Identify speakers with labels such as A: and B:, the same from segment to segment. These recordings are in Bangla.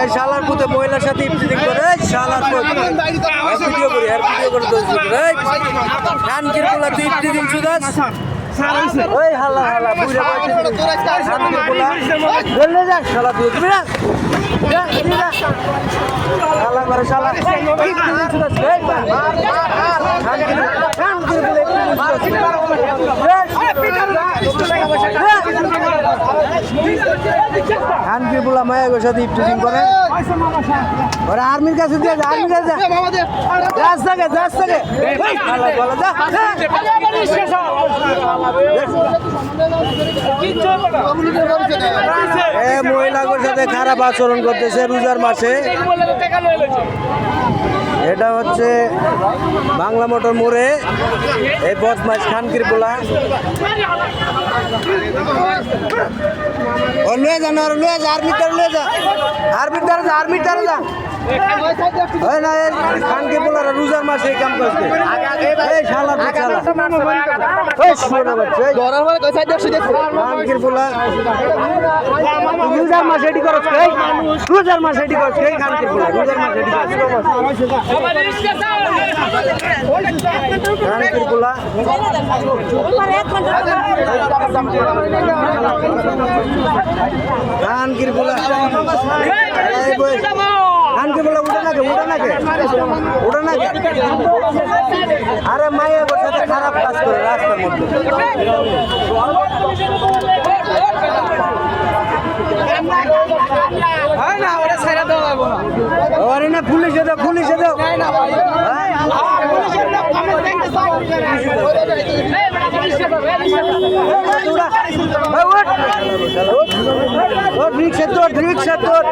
A: এই শালার পুতে মহিলার সাথে ইফতিজিং করে এই শালার পুত ভিডিও করি আর ভিডিও করে দোষ এই কানকির পোলা তুই ইফতিজিং সুদাস ওই হালা হালা বুড়া বাচ্চা কানকির পোলা বললে যা শালা তুই তুমি না শালা করে শালা ইফতিজিং সুদাস এই কানকির কানকির পোলা মায়ের সাথে ইফতিজিং করে ওরা আর্মির কাছে দিয়ে যা আর্মির কাছে যাস থাকে মহিলাদের সাথে খারাপ আচরণ করতেছে রোজার মাসে। এটা হচ্ছে বাংলা মোটর মোড়ে এই বদমাশ কানকির পোলা লয়ে যা না লয়ে যা আর্মির দ্বারা যা হয় না কানকির পোলারা রোজার মাসে এই কাম করছে এই শালা কানকির পোলা রোজার মাসে এটি করছ রোজার মাসে এটি করছ এই কানকির পোলা রোজার মাসে এটি করছ কানকির পোলা কানকির পোলা কানকির পোলা উঠে নাকে আরে মায়ের সাথে খারাপ কাজ করে রাস্তার মধ্যে না পুলিশে দাও রিক্সা তোর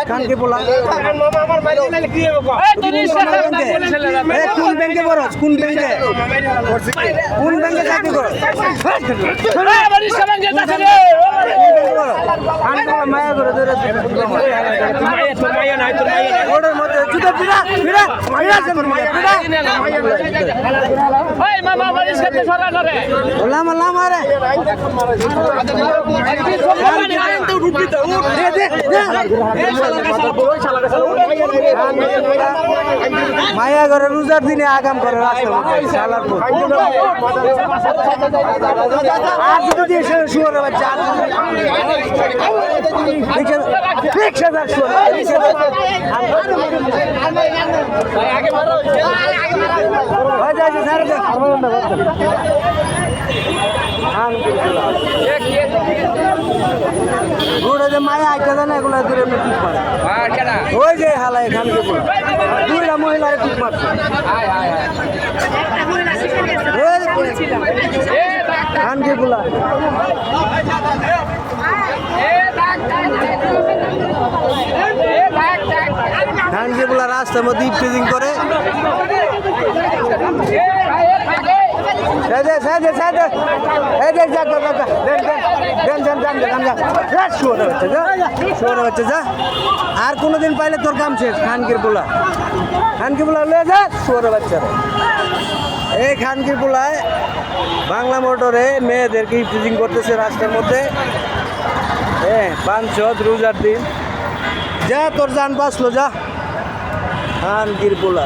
A: কানকির পোলা কোন ব্যাংকে বরস কোন ব্যাংকে চাকরি করো মায়া করে ওটার মধ্যে জুতো পিড়া লামা রে মায়া করে রোজার দিনে আগাম করে শুয়ার বাচ্চা মায়া আইটা দেয় না এগুলো দূরে ওই যে হালায় খানকে দুইটা মহিলার ঠিক মারছে খানকে পোলা খানকে পোলা রাস্তার মধ্যে ইফতিজিং করে আর কোনোদিন পাইলে তোর কাম শেষ খানকির পোলা লয়ে যা শুয়ারের বাচ্চারা এই খানকির পোলায় বাংলা মোটরে মেয়েদেরকে ইফতিজিং করতেছে রাস্তার মধ্যে পাঁচশত রোজার দিন যা তোর জান বাঁচলো যা খানকির পোলা।